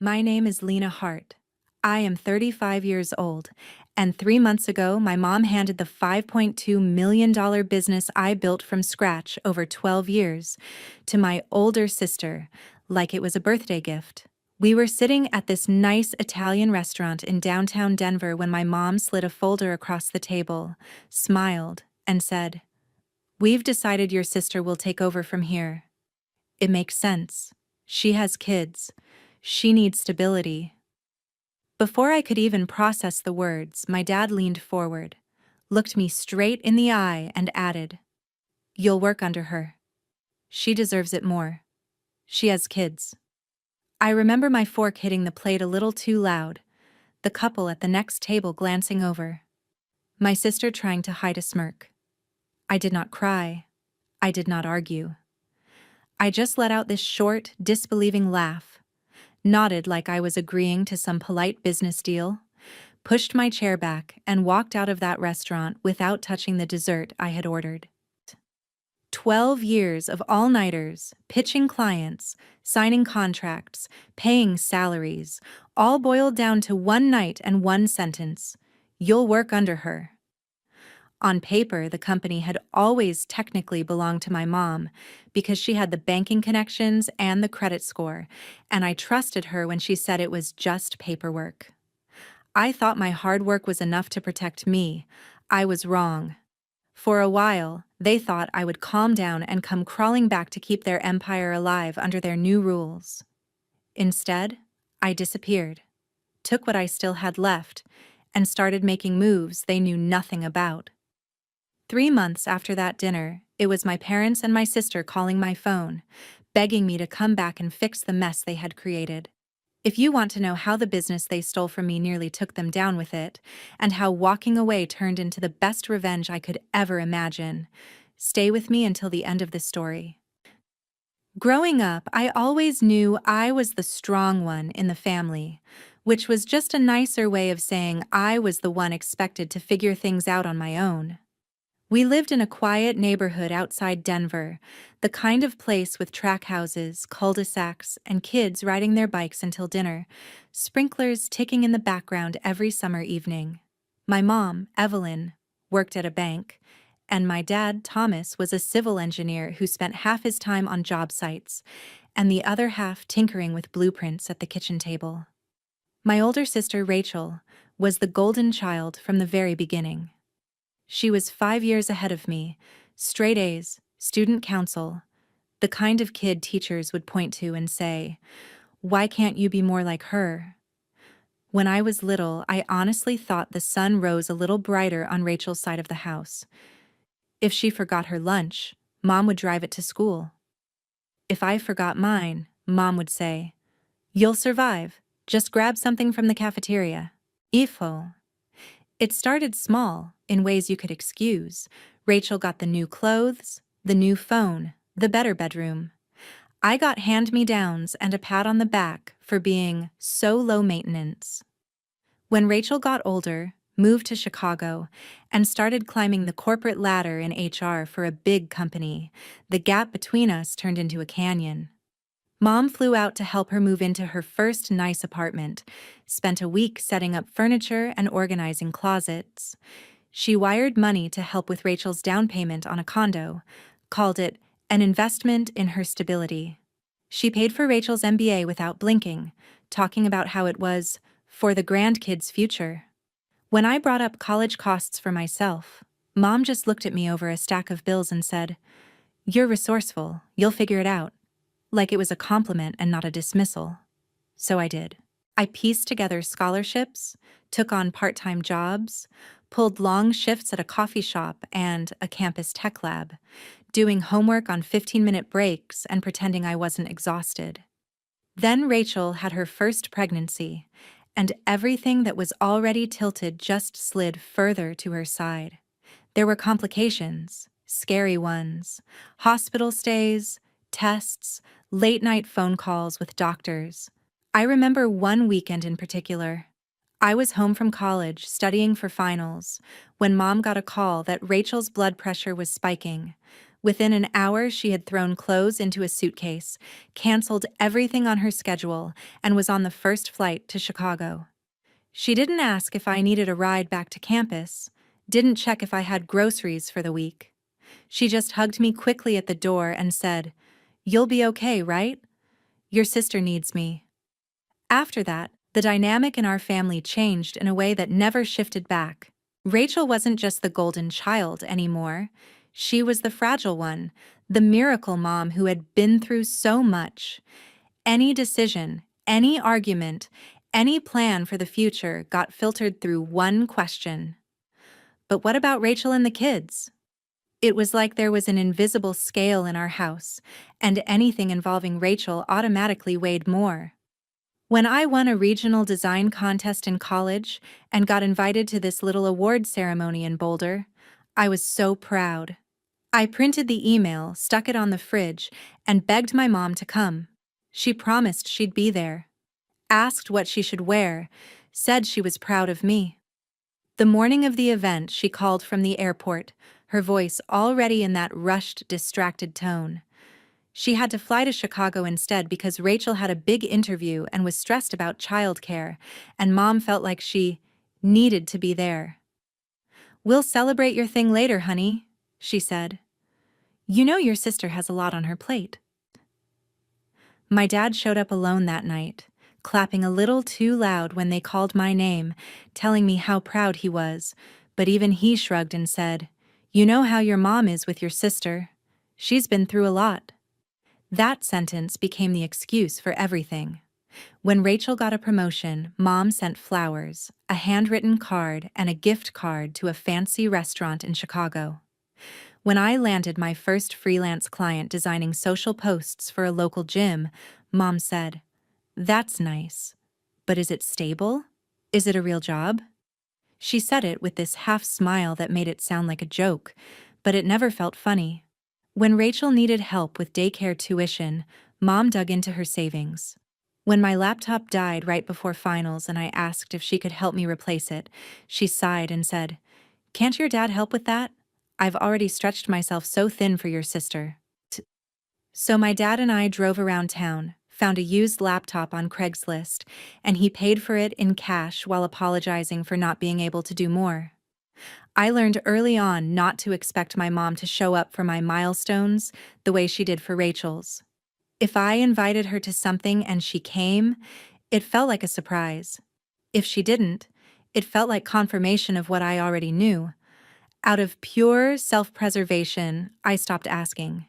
My name is Lena Hart. I am 35 years old, and 3 months ago, my mom handed the $5.2 million business I built from scratch over 12 years to my older sister, like it was a birthday gift. We were sitting at this nice Italian restaurant in downtown Denver when my mom slid a folder across the table, smiled, and said, "We've decided your sister will take over from here. It makes sense. She has kids. She needs stability." Before I could even process the words, my dad leaned forward, looked me straight in the eye, and added, "You'll work under her. She deserves it more. She has kids." I remember my fork hitting the plate a little too loud, the couple at the next table glancing over, my sister trying to hide a smirk. I did not cry. I did not argue. I just let out this short, disbelieving laugh, nodded like I was agreeing to some polite business deal, pushed my chair back, and walked out of that restaurant without touching the dessert I had ordered. 12 years of all-nighters, pitching clients, signing contracts, paying salaries, all boiled down to one night and one sentence: "You'll work under her." On paper, the company had always technically belonged to my mom because she had the banking connections and the credit score, and I trusted her when she said it was just paperwork. I thought my hard work was enough to protect me. I was wrong. For a while, they thought I would calm down and come crawling back to keep their empire alive under their new rules. Instead, I disappeared, took what I still had left, and started making moves they knew nothing about. 3 months after that dinner, it was my parents and my sister calling my phone, begging me to come back and fix the mess they had created. If you want to know how the business they stole from me nearly took them down with it, and how walking away turned into the best revenge I could ever imagine, stay with me until the end of the story. Growing up, I always knew I was the strong one in the family, which was just a nicer way of saying I was the one expected to figure things out on my own. We lived in a quiet neighborhood outside Denver, the kind of place with track houses, cul-de-sacs, and kids riding their bikes until dinner, sprinklers ticking in the background every summer evening. My mom, Evelyn, worked at a bank, and my dad, Thomas, was a civil engineer who spent half his time on job sites and the other half tinkering with blueprints at the kitchen table. My older sister, Rachel, was the golden child from the very beginning. She was 5 years ahead of me, straight A's, student council, the kind of kid teachers would point to and say, "Why can't you be more like her?" When I was little, I honestly thought the sun rose a little brighter on Rachel's side of the house. If she forgot her lunch, Mom would drive it to school. If I forgot mine, Mom would say, "You'll survive. Just grab something from the cafeteria." Ifo. It started small, in ways you could excuse. Rachel got the new clothes, the new phone, the better bedroom. I got hand-me-downs and a pat on the back for being so low maintenance. When Rachel got older, moved to Chicago, and started climbing the corporate ladder in HR for a big company, the gap between us turned into a canyon. Mom flew out to help her move into her first nice apartment, spent a week setting up furniture and organizing closets. She wired money to help with Rachel's down payment on a condo, called it an investment in her stability. She paid for Rachel's MBA without blinking, talking about how it was for the grandkids' future. When I brought up college costs for myself, Mom just looked at me over a stack of bills and said, "You're resourceful, you'll figure it out," like it was a compliment and not a dismissal. So I did. I pieced together scholarships, took on part-time jobs, pulled long shifts at a coffee shop and a campus tech lab, doing homework on 15-minute breaks and pretending I wasn't exhausted. Then Rachel had her first pregnancy, and everything that was already tilted just slid further to her side. There were complications, scary ones, hospital stays, tests, late-night phone calls with doctors. I remember one weekend in particular. I was home from college studying for finals when Mom got a call that Rachel's blood pressure was spiking, Within an hour, she had thrown clothes into a suitcase, canceled everything on her schedule, and was on the first flight to Chicago. She didn't ask if I needed a ride back to campus, didn't check if I had groceries for the week. She just hugged me quickly at the door and said, "You'll be okay, right? Your sister needs me." After that, the dynamic in our family changed in a way that never shifted back. Rachel wasn't just the golden child anymore. She was the fragile one, the miracle mom who had been through so much. Any decision, any argument, any plan for the future got filtered through one question. But what about Rachel and the kids? It was like there was an invisible scale in our house, and anything involving Rachel automatically weighed more. When I won a regional design contest in college and got invited to this little award ceremony in Boulder, I was so proud. I printed the email, stuck it on the fridge, and begged my mom to come. She promised she'd be there, asked what she should wear, said she was proud of me. The morning of the event, she called from the airport, her voice already in that rushed, distracted tone. She had to fly to Chicago instead because Rachel had a big interview and was stressed about childcare, and Mom felt like she needed to be there. "We'll celebrate your thing later, honey," she said. "You know your sister has a lot on her plate." My dad showed up alone that night, clapping a little too loud when they called my name, telling me how proud he was, but even he shrugged and said, "You know how your mom is with your sister. She's been through a lot." That sentence became the excuse for everything. When Rachel got a promotion, Mom sent flowers, a handwritten card, and a gift card to a fancy restaurant in Chicago. When I landed my first freelance client designing social posts for a local gym, Mom said, "That's nice. But is it stable? Is it a real job?" She said it with this half smile that made it sound like a joke, but it never felt funny. When Rachel needed help with daycare tuition, Mom dug into her savings. When my laptop died right before finals and I asked if she could help me replace it, she sighed and said, "Can't your dad help with that? I've already stretched myself so thin for your sister." So my dad and I drove around town, found a used laptop on Craigslist, and he paid for it in cash while apologizing for not being able to do more. I learned early on not to expect my mom to show up for my milestones the way she did for Rachel's. If I invited her to something and she came, it felt like a surprise. If she didn't, it felt like confirmation of what I already knew. Out of pure self-preservation, I stopped asking.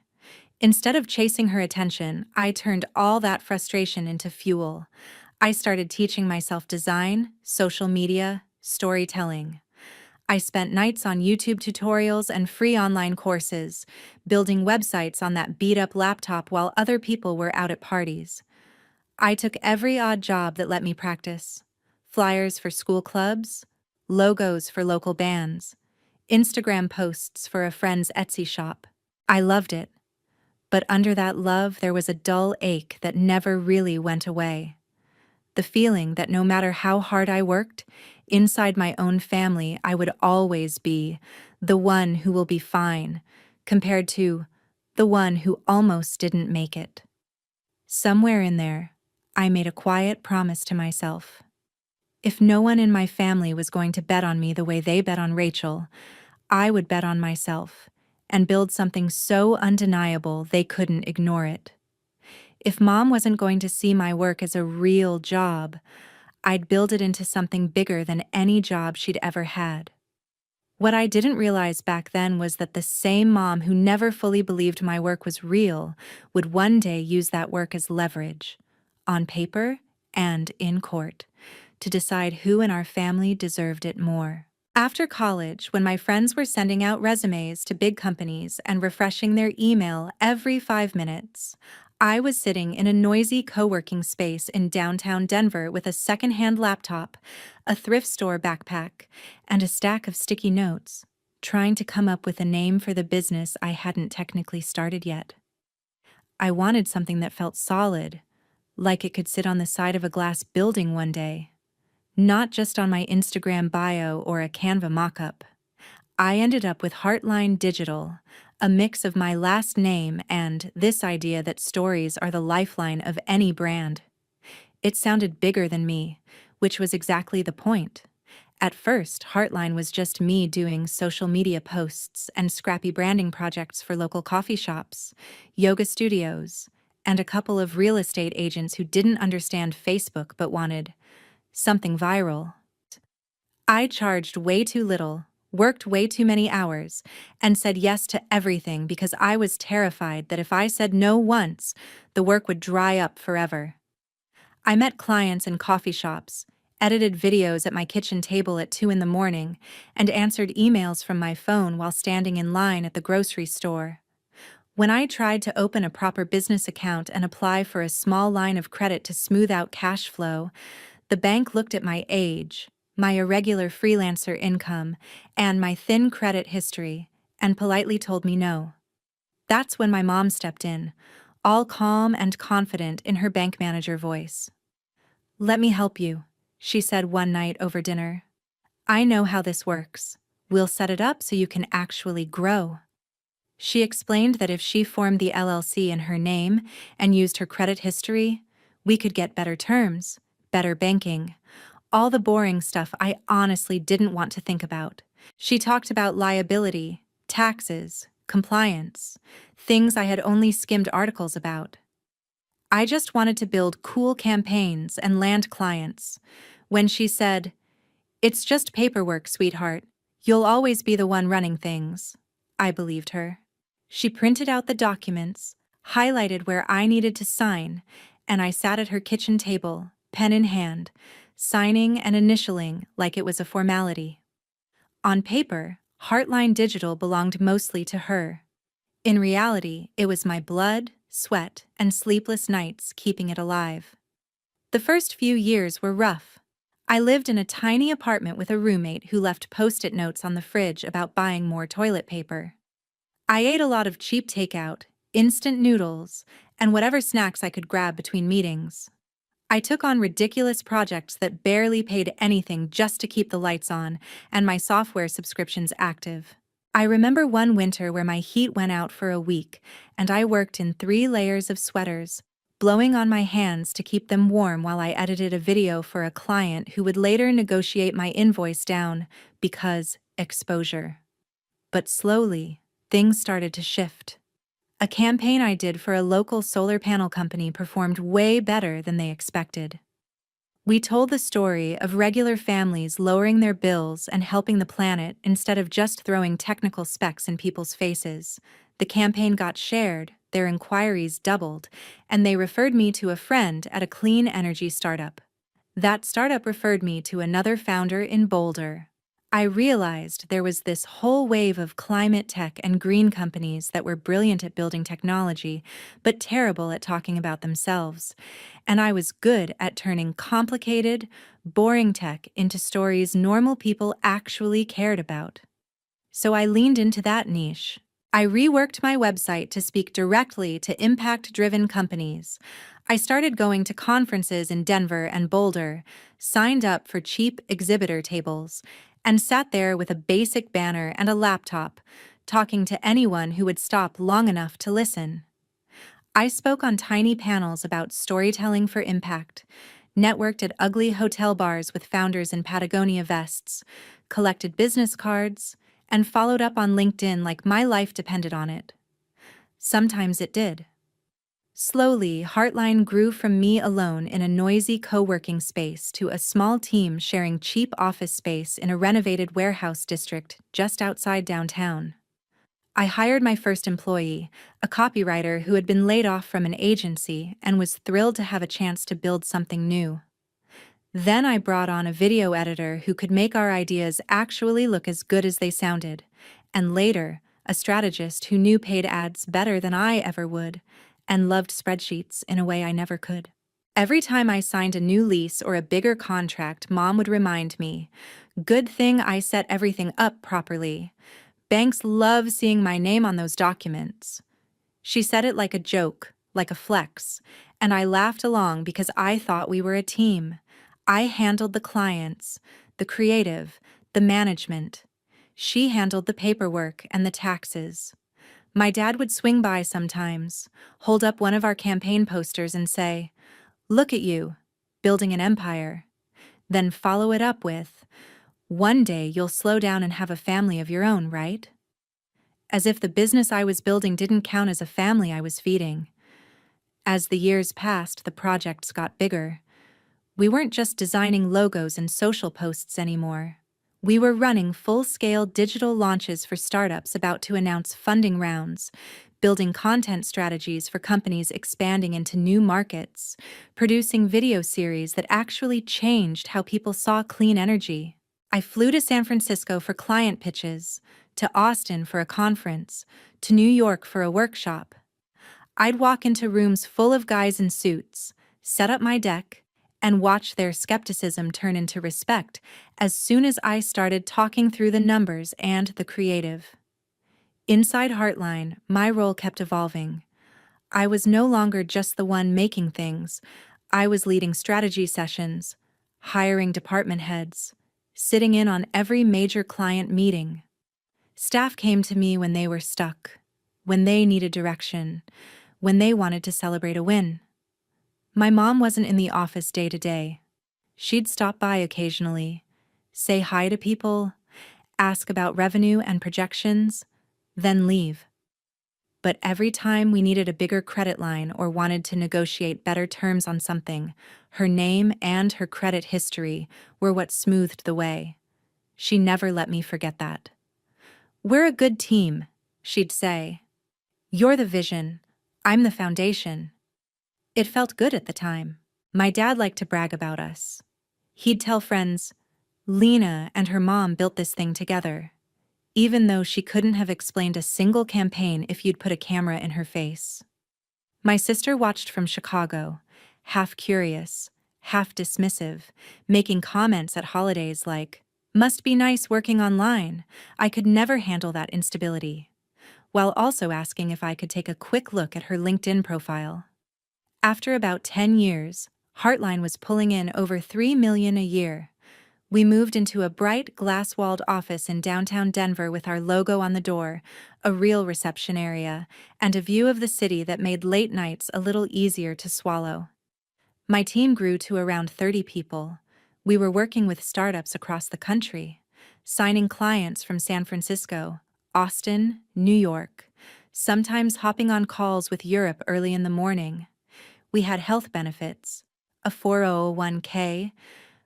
Instead of chasing her attention, I turned all that frustration into fuel. I started teaching myself design, social media, storytelling. I spent nights on YouTube tutorials and free online courses, building websites on that beat-up laptop while other people were out at parties. I took every odd job that let me practice. Flyers for school clubs, logos for local bands, Instagram posts for a friend's Etsy shop. I loved it. But under that love, there was a dull ache that never really went away. The feeling that no matter how hard I worked, inside my own family I would always be the one who will be fine, compared to the one who almost didn't make it. Somewhere in there, I made a quiet promise to myself. If no one in my family was going to bet on me the way they bet on Rachel, I would bet on myself and build something so undeniable they couldn't ignore it. If Mom wasn't going to see my work as a real job, I'd build it into something bigger than any job she'd ever had. What I didn't realize back then was that the same mom who never fully believed my work was real would one day use that work as leverage, on paper and in court, to decide who in our family deserved it more. After college, when my friends were sending out resumes to big companies and refreshing their email every 5 minutes, I was sitting in a noisy co-working space in downtown Denver with a secondhand laptop, a thrift store backpack, and a stack of sticky notes, trying to come up with a name for the business I hadn't technically started yet. I wanted something that felt solid, like it could sit on the side of a glass building one day, not just on my Instagram bio or a Canva mockup. I ended up with Heartline Digital, a mix of my last name and this idea that stories are the lifeline of any brand. It sounded bigger than me, which was exactly the point. At first, Heartline was just me doing social media posts and scrappy branding projects for local coffee shops, yoga studios, and a couple of real estate agents who didn't understand Facebook but wanted something viral. I charged way too little, worked way too many hours, and said yes to everything because I was terrified that if I said no once, the work would dry up forever. I met clients in coffee shops, edited videos at my kitchen table at 2 in the morning, and answered emails from my phone while standing in line at the grocery store. When I tried to open a proper business account and apply for a small line of credit to smooth out cash flow, the bank looked at my age, my irregular freelancer income, and my thin credit history, and politely told me no. That's when my mom stepped in, all calm and confident in her bank manager voice. "Let me help you," she said one night over dinner. "I know how this works. We'll set it up so you can actually grow." She explained that if she formed the LLC in her name and used her credit history, we could get better terms, better banking, all the boring stuff I honestly didn't want to think about. She talked about liability, taxes, compliance, things I had only skimmed articles about. I just wanted to build cool campaigns and land clients. When she said, "It's just paperwork, sweetheart. You'll always be the one running things," I believed her. She printed out the documents, highlighted where I needed to sign, and I sat at her kitchen table, pen in hand, signing and initialing like it was a formality. On paper, Heartline Digital belonged mostly to her. In reality, it was my blood, sweat, and sleepless nights keeping it alive. The first few years were rough. I lived in a tiny apartment with a roommate who left post-it notes on the fridge about buying more toilet paper. I ate a lot of cheap takeout, instant noodles, and whatever snacks I could grab between meetings. I took on ridiculous projects that barely paid anything just to keep the lights on and my software subscriptions active. I remember one winter where my heat went out for a week, and I worked in 3 layers of sweaters, blowing on my hands to keep them warm while I edited a video for a client who would later negotiate my invoice down because exposure. But slowly, things started to shift. A campaign I did for a local solar panel company performed way better than they expected. We told the story of regular families lowering their bills and helping the planet instead of just throwing technical specs in people's faces. The campaign got shared, their inquiries doubled, and they referred me to a friend at a clean energy startup. That startup referred me to another founder in Boulder. I realized there was this whole wave of climate tech and green companies that were brilliant at building technology, but terrible at talking about themselves. And I was good at turning complicated, boring tech into stories normal people actually cared about. So I leaned into that niche. I reworked my website to speak directly to impact-driven companies. I started going to conferences in Denver and Boulder, signed up for cheap exhibitor tables, and sat there with a basic banner and a laptop, talking to anyone who would stop long enough to listen. I spoke on tiny panels about storytelling for impact, networked at ugly hotel bars with founders in Patagonia vests, collected business cards, and followed up on LinkedIn like my life depended on it. Sometimes it did. Slowly, Heartline grew from me alone in a noisy co-working space to a small team sharing cheap office space in a renovated warehouse district just outside downtown. I hired my first employee, a copywriter who had been laid off from an agency and was thrilled to have a chance to build something new. Then I brought on a video editor who could make our ideas actually look as good as they sounded, and later, a strategist who knew paid ads better than I ever would, and loved spreadsheets in a way I never could. Every time I signed a new lease or a bigger contract, Mom would remind me, "Good thing I set everything up properly. Banks love seeing my name on those documents." She said it like a joke, like a flex, and I laughed along because I thought we were a team. I handled the clients, the creative, the management. She handled the paperwork and the taxes. My dad would swing by sometimes, hold up one of our campaign posters and say, "Look at you, building an empire." Then follow it up with, "One day you'll slow down and have a family of your own, right?" As if the business I was building didn't count as a family I was feeding. As the years passed, the projects got bigger. We weren't just designing logos and social posts anymore. We were running full-scale digital launches for startups about to announce funding rounds, building content strategies for companies expanding into new markets, producing video series that actually changed how people saw clean energy. I flew to San Francisco for client pitches, to Austin for a conference, to New York for a workshop. I'd walk into rooms full of guys in suits, set up my deck, and watch their skepticism turn into respect as soon as I started talking through the numbers and the creative. Inside Heartline, my role kept evolving. I was no longer just the one making things. I was leading strategy sessions, hiring department heads, sitting in on every major client meeting. Staff came to me when they were stuck, when they needed direction, when they wanted to celebrate a win. My mom wasn't in the office day to day. She'd stop by occasionally, say hi to people, ask about revenue and projections, then leave. But every time we needed a bigger credit line or wanted to negotiate better terms on something, her name and her credit history were what smoothed the way. She never let me forget that. "We're a good team," she'd say. "You're the vision, I'm the foundation." It felt good at the time. My dad liked to brag about us. He'd tell friends, "Lena and her mom built this thing together," even though she couldn't have explained a single campaign if you'd put a camera in her face. My sister watched from Chicago, half curious, half dismissive, making comments at holidays like, "Must be nice working online. I could never handle that instability," while also asking if I could take a quick look at her LinkedIn profile. After about 10 years, Heartline was pulling in over $3 million a year. We moved into a bright, glass-walled office in downtown Denver with our logo on the door, a real reception area, and a view of the city that made late nights a little easier to swallow. My team grew to around 30 people. We were working with startups across the country, signing clients from San Francisco, Austin, New York, sometimes hopping on calls with Europe early in the morning. We had health benefits, a 401k,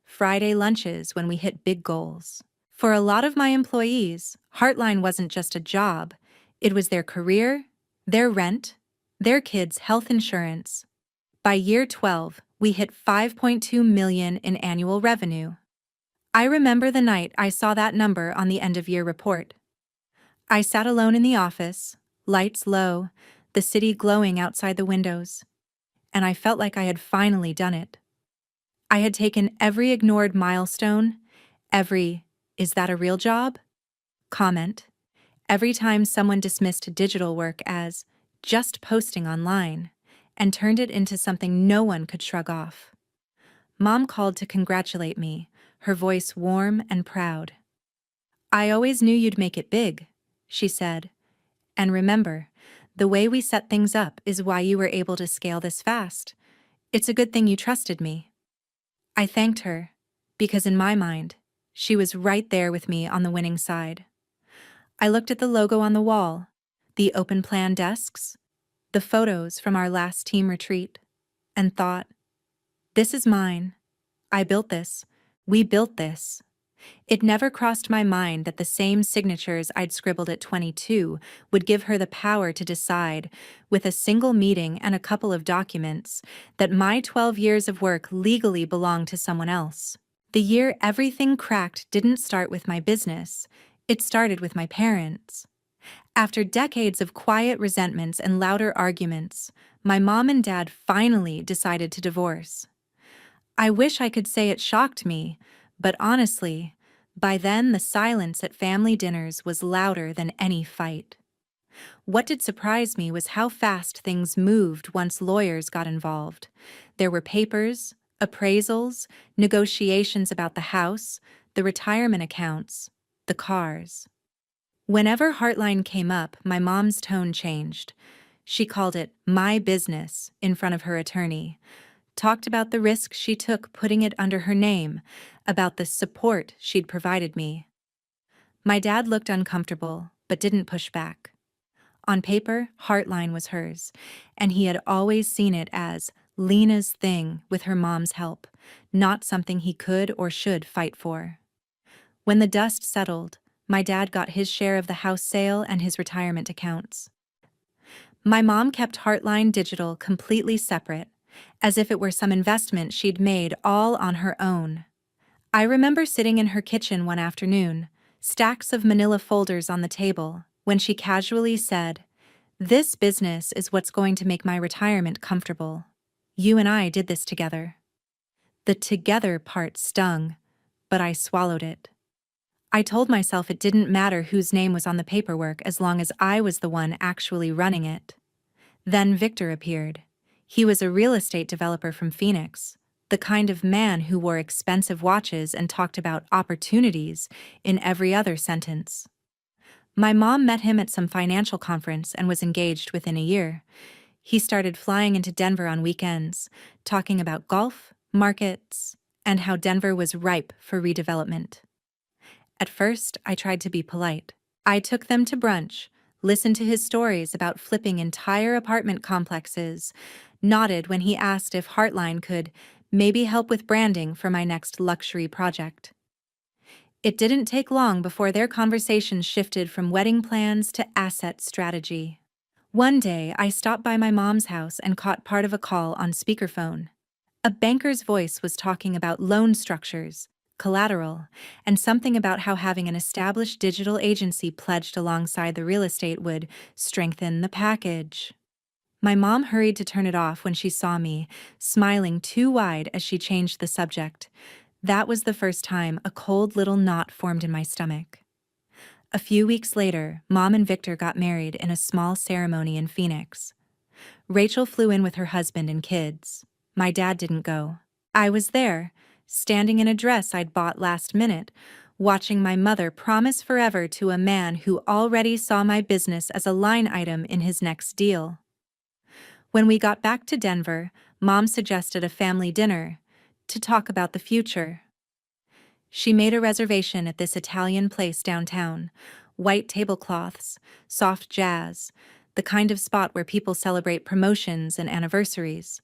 Friday lunches when we hit big goals. For a lot of my employees, Heartline wasn't just a job. It was their career, their rent, their kids' health insurance. By year 12, we hit $5.2 million in annual revenue. I remember the night I saw that number on the end-of-year report. I sat alone in the office, lights low, the city glowing outside the windows, and I felt like I had finally done it. I had taken every ignored milestone, every "is that a real job?" comment, every time someone dismissed digital work as just posting online, and turned it into something no one could shrug off. Mom called to congratulate me, her voice warm and proud. "I always knew you'd make it big," she said. "And remember, the way we set things up is why you were able to scale this fast. It's a good thing you trusted me." I thanked her, because in my mind, she was right there with me on the winning side. I looked at the logo on the wall, the open plan desks, the photos from our last team retreat, and thought, this is mine. I built this. We built this. It never crossed my mind that the same signatures I'd scribbled at 22 would give her the power to decide, with a single meeting and a couple of documents, that my 12 years of work legally belonged to someone else. The year everything cracked didn't start with my business. It started with my parents. After decades of quiet resentments and louder arguments, my mom and dad finally decided to divorce. I wish I could say it shocked me, but honestly, by then the silence at family dinners was louder than any fight. What did surprise me was how fast things moved once lawyers got involved. There were papers, appraisals, negotiations about the house, the retirement accounts, the cars. Whenever Heartline came up, my mom's tone changed. She called it my business in front of her attorney, talked about the risk she took putting it under her name, about the support she'd provided me. My dad looked uncomfortable, but didn't push back. On paper, Heartline was hers, and he had always seen it as Lena's thing with her mom's help, not something he could or should fight for. When the dust settled, my dad got his share of the house sale and his retirement accounts. My mom kept Heartline Digital completely separate, as if it were some investment she'd made all on her own. I remember sitting in her kitchen one afternoon, stacks of manila folders on the table, when she casually said, "This business is what's going to make my retirement comfortable. You and I did this together." The together part stung, but I swallowed it. I told myself it didn't matter whose name was on the paperwork as long as I was the one actually running it. Then Victor appeared. He was a real estate developer from Phoenix, the kind of man who wore expensive watches and talked about opportunities in every other sentence. My mom met him at some financial conference and was engaged within a year. He started flying into Denver on weekends, talking about golf, markets, and how Denver was ripe for redevelopment. At first, I tried to be polite. I took them to brunch, listened to his stories about flipping entire apartment complexes, nodded when he asked if Heartline could maybe help with branding for my next luxury project. It didn't take long before their conversation shifted from wedding plans to asset strategy. One day, I stopped by my mom's house and caught part of a call on speakerphone. A banker's voice was talking about loan structures, collateral, and something about how having an established digital agency pledged alongside the real estate would strengthen the package. My mom hurried to turn it off when she saw me, smiling too wide as she changed the subject. That was the first time a cold little knot formed in my stomach. A few weeks later, Mom and Victor got married in a small ceremony in Phoenix. Rachel flew in with her husband and kids. My dad didn't go. I was there, standing in a dress I'd bought last minute, watching my mother promise forever to a man who already saw my business as a line item in his next deal. When we got back to Denver, Mom suggested a family dinner to talk about the future. She made a reservation at this Italian place downtown, white tablecloths, soft jazz, the kind of spot where people celebrate promotions and anniversaries.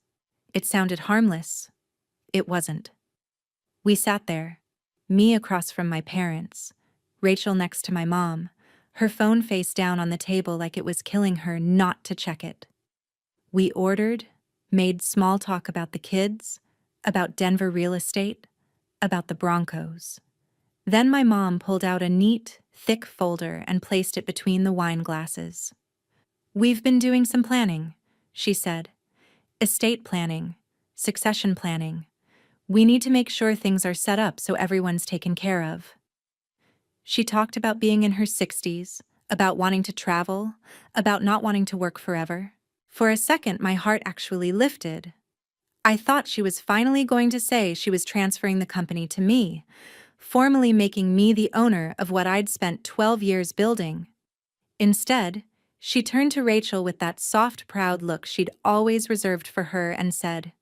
It sounded harmless. It wasn't. We sat there, me across from my parents, Rachel next to my mom, her phone face down on the table like it was killing her not to check it. We ordered, made small talk about the kids, about Denver real estate, about the Broncos. Then my mom pulled out a neat, thick folder and placed it between the wine glasses. "We've been doing some planning," she said. "Estate planning, succession planning. We need to make sure things are set up so everyone's taken care of." She talked about being in her 60s, about wanting to travel, about not wanting to work forever. For a second, my heart actually lifted. I thought she was finally going to say she was transferring the company to me, formally making me the owner of what I'd spent 12 years building. Instead, she turned to Rachel with that soft, proud look she'd always reserved for her and said,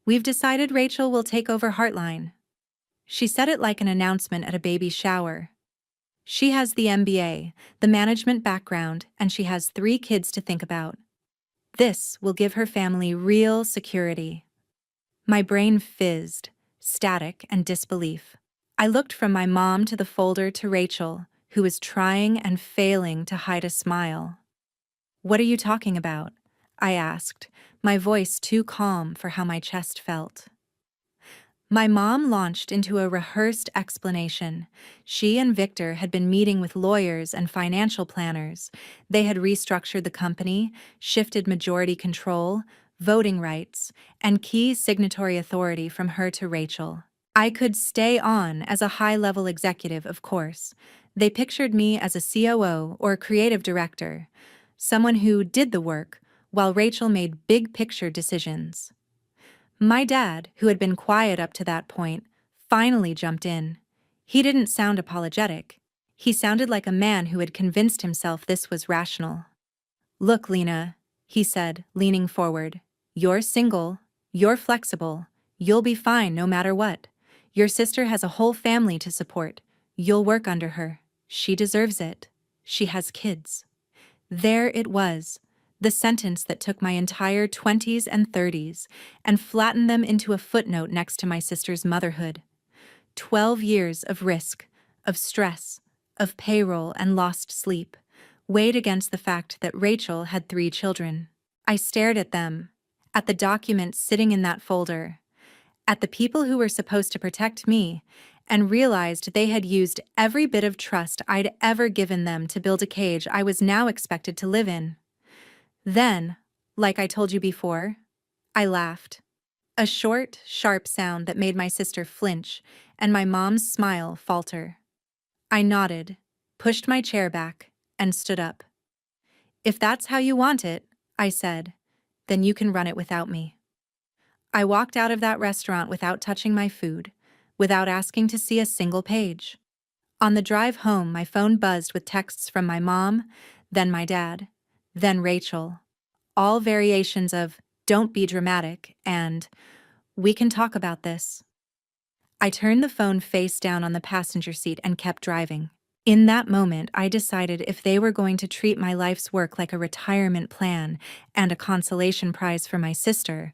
"We've decided Rachel will take over Heartline." She said it like an announcement at a baby shower. She has the MBA, the management background, and she has 3 kids to think about. This will give her family real security. My brain fizzed, static and disbelief. I looked from my mom to the folder to Rachel, who was trying and failing to hide a smile. "What are you talking about?" I asked, my voice too calm for how my chest felt. My mom launched into a rehearsed explanation. She and Victor had been meeting with lawyers and financial planners. They had restructured the company, shifted majority control, voting rights, and key signatory authority from her to Rachel. I could stay on as a high-level executive, of course. They pictured me as a COO or creative director, someone who did the work, while Rachel made big-picture decisions. My dad, who had been quiet up to that point, finally jumped in. He didn't sound apologetic. He sounded like a man who had convinced himself this was rational. "Look, Lena," he said, leaning forward. "You're single, you're flexible, you'll be fine no matter what. Your sister has a whole family to support. You'll work under her. She deserves it. She has kids." There it was, the sentence that took my entire 20s and 30s and flattened them into a footnote next to my sister's motherhood. 12 years of risk, of stress, of payroll and lost sleep, weighed against the fact that Rachel had 3 children. I stared at them, at the documents sitting in that folder, at the people who were supposed to protect me, and realized they had used every bit of trust I'd ever given them to build a cage I was now expected to live in. Then, like I told you before, I laughed. A short, sharp sound that made my sister flinch and my mom's smile falter. I nodded, pushed my chair back, and stood up. "If that's how you want it," I said, "then you can run it without me." I walked out of that restaurant without touching my food, without asking to see a single page. On the drive home, my phone buzzed with texts from my mom, then my dad, then Rachel, all variations of "don't be dramatic" and "we can talk about this." I turned the phone face down on the passenger seat and kept driving. In that moment, I decided if they were going to treat my life's work like a retirement plan and a consolation prize for my sister,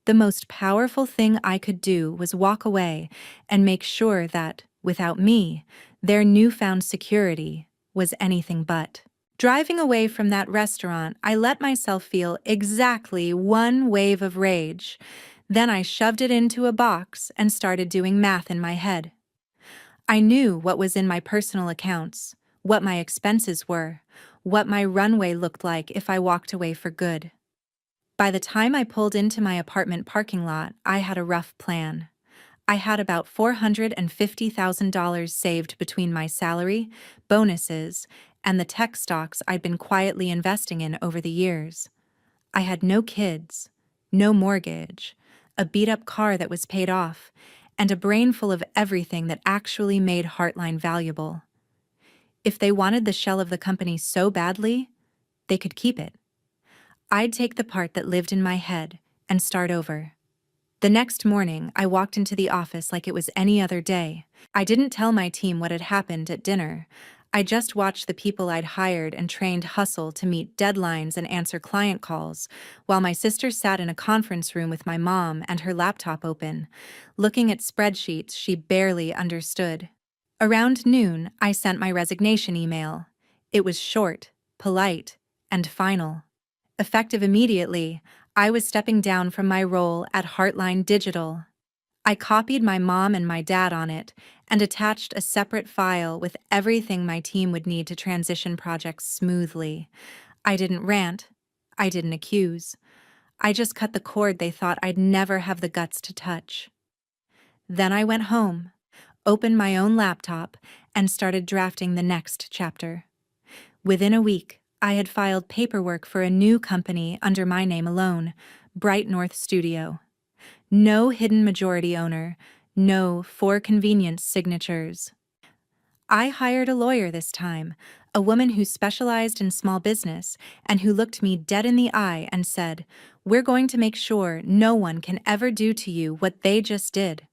the most powerful thing I could do was walk away and make sure that, without me, their newfound security was anything but. Driving away from that restaurant, I let myself feel exactly one wave of rage. Then I shoved it into a box and started doing math in my head. I knew what was in my personal accounts, what my expenses were, what my runway looked like if I walked away for good. By the time I pulled into my apartment parking lot, I had a rough plan. I had about $450,000 saved between my salary, bonuses, and the tech stocks I'd been quietly investing in over the years. I had no kids, no mortgage, a beat-up car that was paid off, and a brain full of everything that actually made Heartline valuable. If they wanted the shell of the company so badly, they could keep it. I'd take the part that lived in my head and start over. The next morning, I walked into the office like it was any other day. I didn't tell my team what had happened at dinner. I just watched the people I'd hired and trained hustle to meet deadlines and answer client calls, while my sister sat in a conference room with my mom and her laptop open, looking at spreadsheets she barely understood. Around noon, I sent my resignation email. It was short, polite, and final. Effective immediately, I was stepping down from my role at Heartline Digital. I copied my mom and my dad on it and attached a separate file with everything my team would need to transition projects smoothly. I didn't rant. I didn't accuse. I just cut the cord they thought I'd never have the guts to touch. Then I went home, opened my own laptop, and started drafting the next chapter. Within a week, I had filed paperwork for a new company under my name alone, Bright North Studio. No hidden majority owner, no for convenience signatures. I hired a lawyer this time, a woman who specialized in small business and who looked me dead in the eye and said, "We're going to make sure no one can ever do to you what they just did."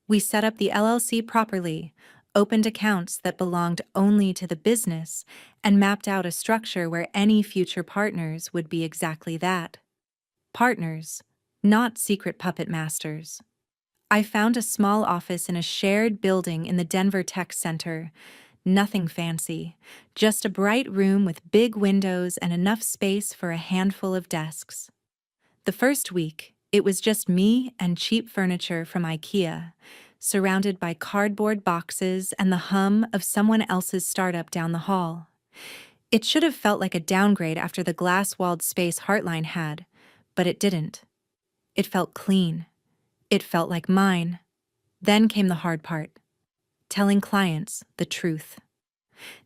We set up the LLC properly, opened accounts that belonged only to the business, and mapped out a structure where any future partners would be exactly that. Partners, not secret puppet masters. I found a small office in a shared building in the Denver Tech Center. Nothing fancy, just a bright room with big windows and enough space for a handful of desks. The first week, it was just me and cheap furniture from IKEA, surrounded by cardboard boxes and the hum of someone else's startup down the hall. It should have felt like a downgrade after the glass-walled space Heartline had, but it didn't. It felt clean. It felt like mine. Then came the hard part. Telling clients the truth.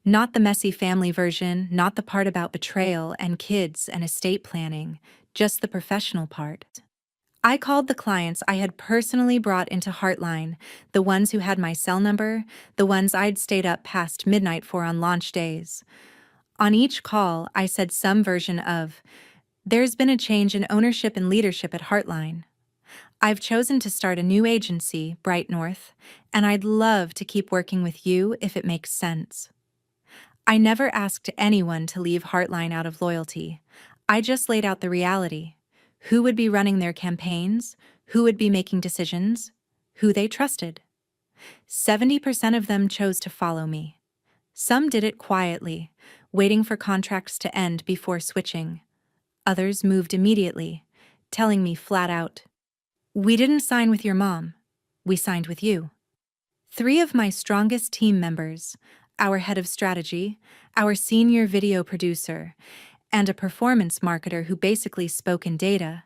Not the messy family version, not the part about betrayal and kids and estate planning, just the professional part. I called the clients I had personally brought into Heartline, the ones who had my cell number, the ones I'd stayed up past midnight for on launch days. On each call, I said some version of, "There's been a change in ownership and leadership at Heartline. I've chosen to start a new agency, Bright North, and I'd love to keep working with you if it makes sense." I never asked anyone to leave Heartline out of loyalty. I just laid out the reality. Who would be running their campaigns? Who would be making decisions? Who they trusted. 70% of them chose to follow me. Some did it quietly, waiting for contracts to end before switching. Others moved immediately, telling me flat out, "We didn't sign with your mom. We signed with you." 3 of my strongest team members, our head of strategy, our senior video producer, and a performance marketer who basically spoke in data,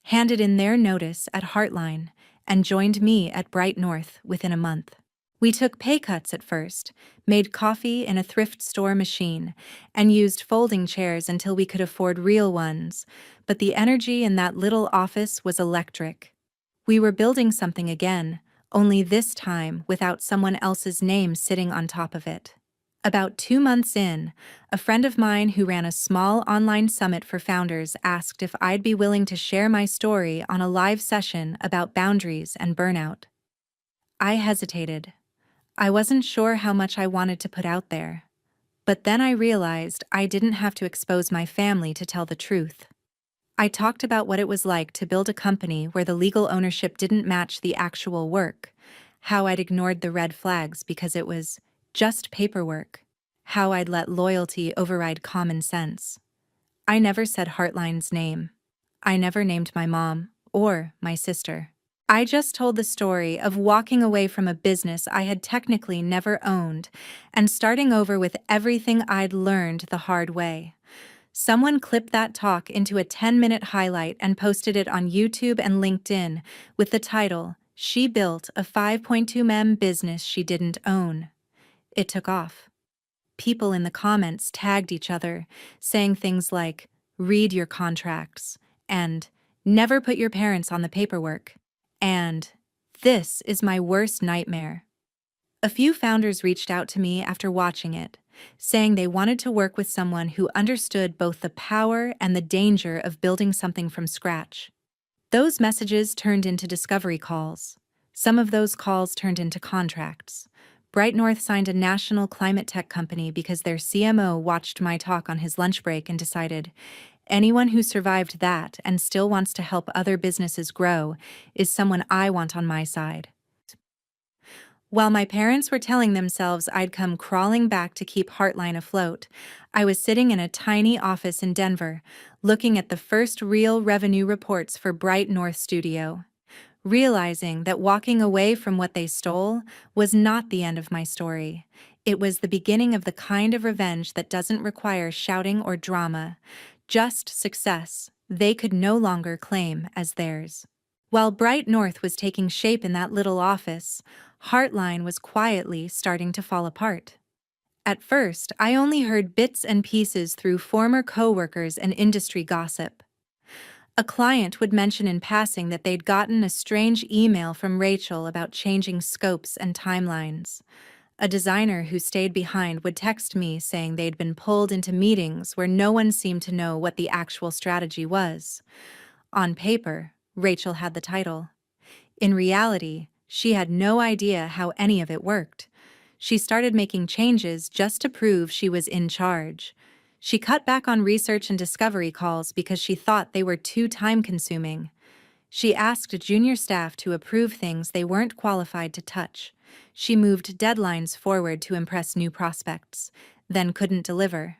handed in their notice at Heartline and joined me at Bright North within a month. We took pay cuts at first, made coffee in a thrift store machine, and used folding chairs until we could afford real ones, but the energy in that little office was electric. We were building something again, only this time without someone else's name sitting on top of it. About 2 months in, a friend of mine who ran a small online summit for founders asked if I'd be willing to share my story on a live session about boundaries and burnout. I hesitated. I wasn't sure how much I wanted to put out there. But then I realized I didn't have to expose my family to tell the truth. I talked about what it was like to build a company where the legal ownership didn't match the actual work, how I'd ignored the red flags because it was just paperwork, how I'd let loyalty override common sense. I never said Heartline's name. I never named my mom or my sister. I just told the story of walking away from a business I had technically never owned and starting over with everything I'd learned the hard way. Someone clipped that talk into a 10-minute highlight and posted it on YouTube and LinkedIn with the title, "She Built a 5.2 M Business She Didn't Own." It took off. People in the comments tagged each other, saying things like, "Read your contracts," and "Never put your parents on the paperwork," and "This is my worst nightmare." A few founders reached out to me after watching it, saying they wanted to work with someone who understood both the power and the danger of building something from scratch. Those messages turned into discovery calls. Some of those calls turned into contracts. Bright North signed a national climate tech company because their CMO watched my talk on his lunch break and decided, anyone who survived that and still wants to help other businesses grow is someone I want on my side. While my parents were telling themselves I'd come crawling back to keep Heartline afloat, I was sitting in a tiny office in Denver, looking at the first real revenue reports for Bright North Studio, realizing that walking away from what they stole was not the end of my story. It was the beginning of the kind of revenge that doesn't require shouting or drama, just success they could no longer claim as theirs. While Bright North was taking shape in that little office, Heartline was quietly starting to fall apart. At first, I only heard bits and pieces through former coworkers and industry gossip. A client would mention in passing that they'd gotten a strange email from Rachel about changing scopes and timelines. A designer who stayed behind would text me saying they'd been pulled into meetings where no one seemed to know what the actual strategy was. On paper, Rachel had the title. In reality, she had no idea how any of it worked. She started making changes just to prove she was in charge. She cut back on research and discovery calls because she thought they were too time-consuming. She asked junior staff to approve things they weren't qualified to touch. She moved deadlines forward to impress new prospects, then couldn't deliver.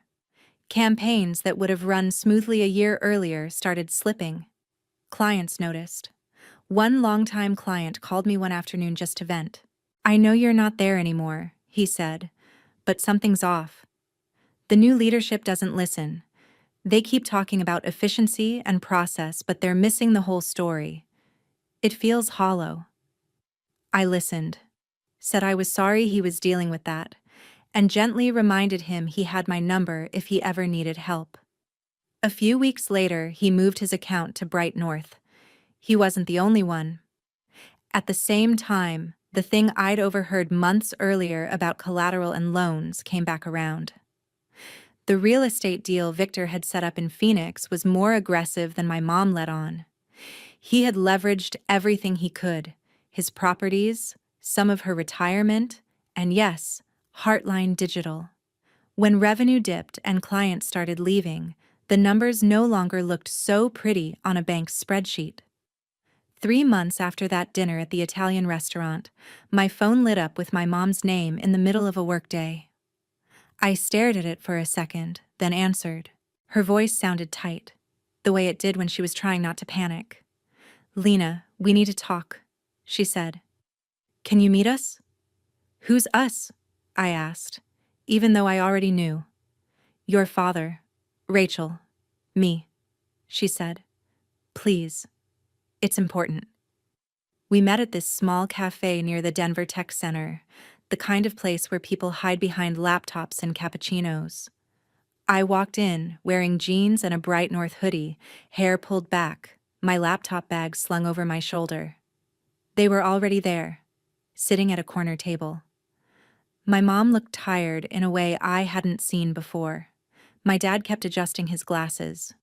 Campaigns that would have run smoothly a year earlier started slipping. Clients noticed. One longtime client called me one afternoon just to vent. "I know you're not there anymore," he said, "but something's off. The new leadership doesn't listen. They keep talking about efficiency and process, but they're missing the whole story. It feels hollow." I listened, said I was sorry he was dealing with that, and gently reminded him he had my number if he ever needed help. A few weeks later, he moved his account to Bright North. He wasn't the only one. At the same time, the thing I'd overheard months earlier about collateral and loans came back around. The real estate deal Victor had set up in Phoenix was more aggressive than my mom let on. He had leveraged everything he could: his properties, some of her retirement, and yes, Heartline Digital. When revenue dipped and clients started leaving, the numbers no longer looked so pretty on a bank's spreadsheet. 3 months after that dinner at the Italian restaurant, my phone lit up with my mom's name in the middle of a workday. I stared at it for a second, then answered. Her voice sounded tight, the way it did when she was trying not to panic. "Lena, we need to talk," she said. "Can you meet us?" "Who's us?" I asked, even though I already knew. "Your father, Rachel, me," she said. "Please. It's important." We met at this small cafe near the Denver Tech Center, the kind of place where people hide behind laptops and cappuccinos. I walked in, wearing jeans and a bright North hoodie, hair pulled back, my laptop bag slung over my shoulder. They were already there, sitting at a corner table. My mom looked tired in a way I hadn't seen before. My dad kept adjusting his glasses.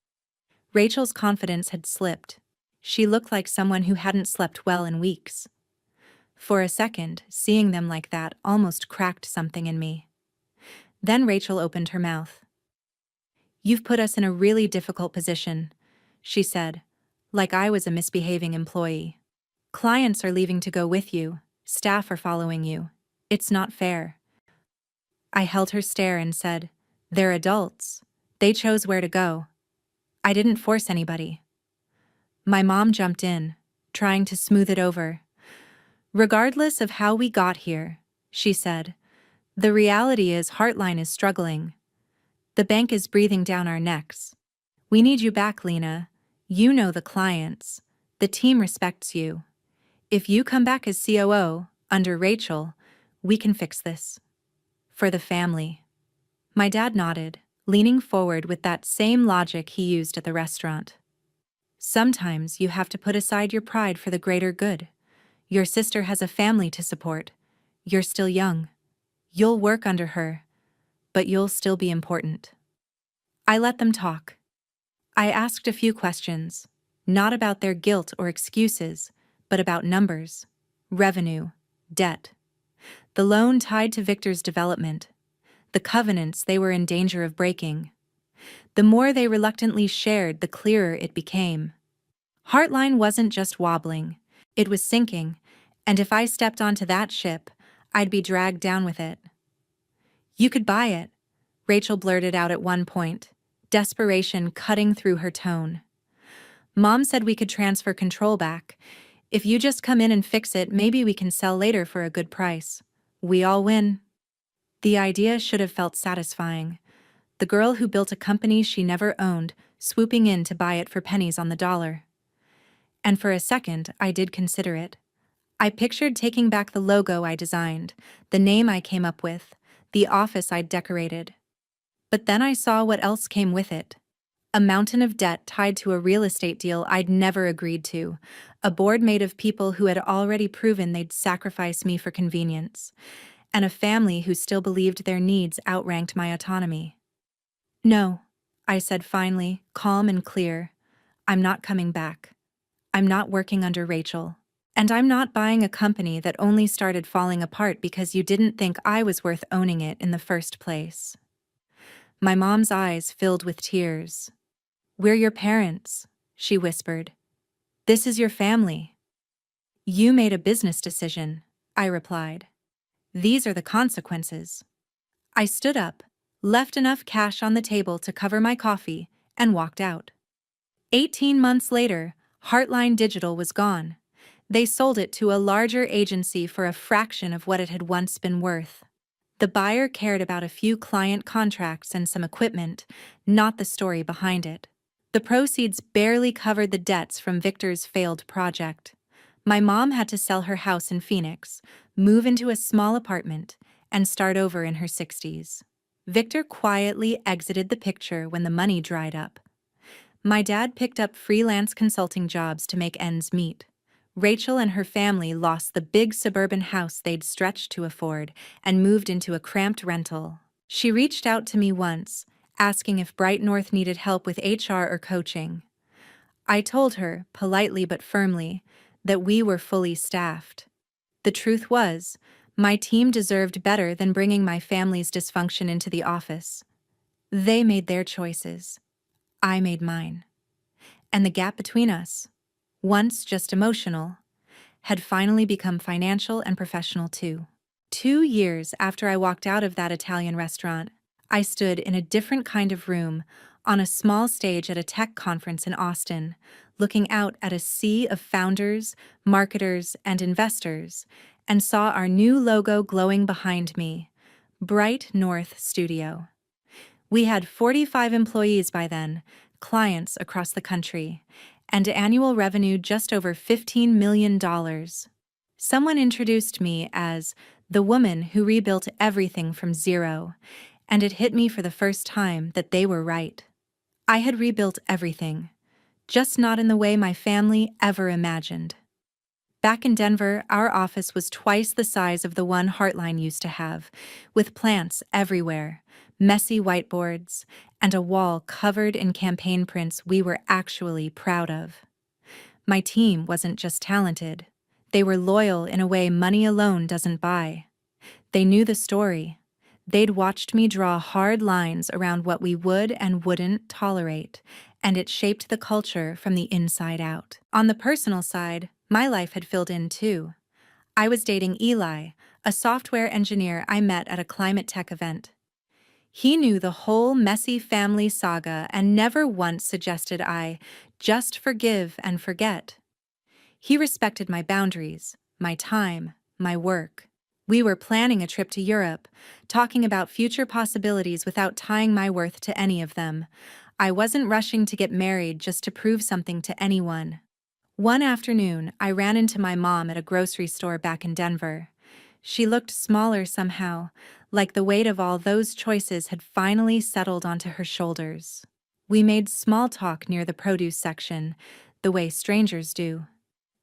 Rachel's confidence had slipped. She looked like someone who hadn't slept well in weeks. For a second, seeing them like that almost cracked something in me. Then Rachel opened her mouth. "You've put us in a really difficult position," she said, like I was a misbehaving employee. "Clients are leaving to go with you, staff are following you. It's not fair." I held her stare and said, "They're adults. They chose where to go. I didn't force anybody." My mom jumped in, trying to smooth it over. "Regardless of how we got here," she said, "the reality is Heartline is struggling. The bank is breathing down our necks. We need you back, Lena. You know the clients. The team respects you. If you come back as COO, under Rachel, we can fix this. For the family." My dad nodded, leaning forward with that same logic he used at the restaurant. "Sometimes you have to put aside your pride for the greater good. Your sister has a family to support. You're still young. You'll work under her, but you'll still be important." I let them talk. I asked a few questions, not about their guilt or excuses, but about numbers, revenue, debt, the loan tied to Victor's development, the covenants they were in danger of breaking. The more they reluctantly shared, the clearer it became. Heartline wasn't just wobbling, it was sinking, and if I stepped onto that ship, I'd be dragged down with it. "You could buy it," Rachel blurted out at one point, desperation cutting through her tone. "Mom said we could transfer control back. If you just come in and fix it, maybe we can sell later for a good price. We all win." The idea should have felt satisfying. The girl who built a company she never owned, swooping in to buy it for pennies on the dollar. And for a second, I did consider it. I pictured taking back the logo I designed, the name I came up with, the office I'd decorated. But then I saw what else came with it. A mountain of debt tied to a real estate deal I'd never agreed to, a board made of people who had already proven they'd sacrifice me for convenience, and a family who still believed their needs outranked my autonomy. "No," I said finally, calm and clear. "I'm not coming back. I'm not working under Rachel. And I'm not buying a company that only started falling apart because you didn't think I was worth owning it in the first place." My mom's eyes filled with tears. "We're your parents," she whispered. "This is your family." "You made a business decision," I replied. "These are the consequences." I stood up, left enough cash on the table to cover my coffee, and walked out. 18 months later, Heartline Digital was gone. They sold it to a larger agency for a fraction of what it had once been worth. The buyer cared about a few client contracts and some equipment, not the story behind it. The proceeds barely covered the debts from Victor's failed project. My mom had to sell her house in Phoenix, move into a small apartment, and start over in her 60s. Victor quietly exited the picture when the money dried up. My dad picked up freelance consulting jobs to make ends meet. Rachel and her family lost the big suburban house they'd stretched to afford and moved into a cramped rental. She reached out to me once, asking if Bright North needed help with HR or coaching. I told her, politely but firmly, that we were fully staffed. The truth was, my team deserved better than bringing my family's dysfunction into the office. They made their choices. I made mine. And the gap between us, once just emotional, had finally become financial and professional too. 2 years after I walked out of that Italian restaurant, I stood in a different kind of room on a small stage at a tech conference in Austin, looking out at a sea of founders, marketers, and investors, and saw our new logo glowing behind me, Bright North Studio. We had 45 employees by then, clients across the country, and annual revenue just over $15 million. Someone introduced me as the woman who rebuilt everything from zero, and it hit me for the first time that they were right. I had rebuilt everything, just not in the way my family ever imagined. Back in Denver, our office was twice the size of the one Heartline used to have, with plants everywhere, messy whiteboards, and a wall covered in campaign prints we were actually proud of. My team wasn't just talented. They were loyal in a way money alone doesn't buy. They knew the story. They'd watched me draw hard lines around what we would and wouldn't tolerate, and it shaped the culture from the inside out. On the personal side, my life had filled in too. I was dating Eli, a software engineer I met at a climate tech event. He knew the whole messy family saga and never once suggested I just forgive and forget. He respected my boundaries, my time, my work. We were planning a trip to Europe, talking about future possibilities without tying my worth to any of them. I wasn't rushing to get married just to prove something to anyone. One afternoon, I ran into my mom at a grocery store back in Denver. She looked smaller somehow, like the weight of all those choices had finally settled onto her shoulders. We made small talk near the produce section, the way strangers do.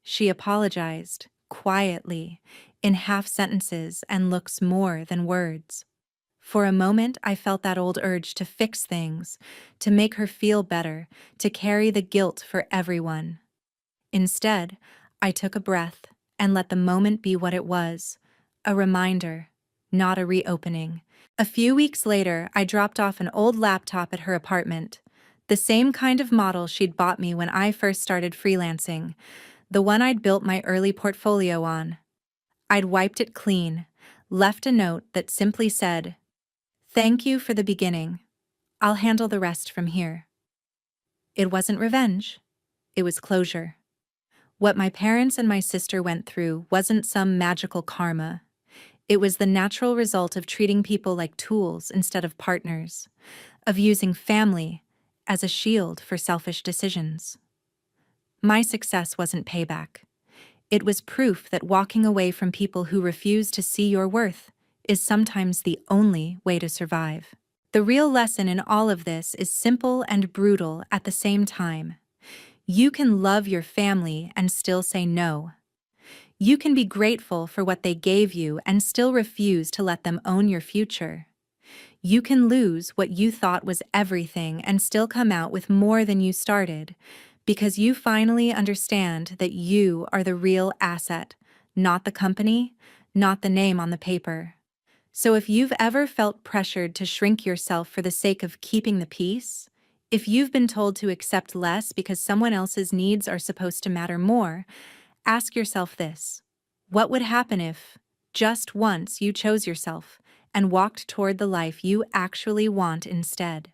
She apologized, quietly, in half sentences and looks more than words. For a moment, I felt that old urge to fix things, to make her feel better, to carry the guilt for everyone. Instead, I took a breath and let the moment be what it was, a reminder, not a reopening. A few weeks later, I dropped off an old laptop at her apartment, the same kind of model she'd bought me when I first started freelancing, the one I'd built my early portfolio on. I'd wiped it clean, left a note that simply said, "Thank you for the beginning. I'll handle the rest from here." It wasn't revenge. It was closure. What my parents and my sister went through wasn't some magical karma. It was the natural result of treating people like tools instead of partners, of using family as a shield for selfish decisions. My success wasn't payback. It was proof that walking away from people who refuse to see your worth is sometimes the only way to survive. The real lesson in all of this is simple and brutal at the same time. You can love your family and still say no. You can be grateful for what they gave you and still refuse to let them own your future. You can lose what you thought was everything and still come out with more than you started, because you finally understand that you are the real asset, not the company, not the name on the paper. So if you've ever felt pressured to shrink yourself for the sake of keeping the peace, if you've been told to accept less because someone else's needs are supposed to matter more, ask yourself this: what would happen if, just once, you chose yourself and walked toward the life you actually want instead?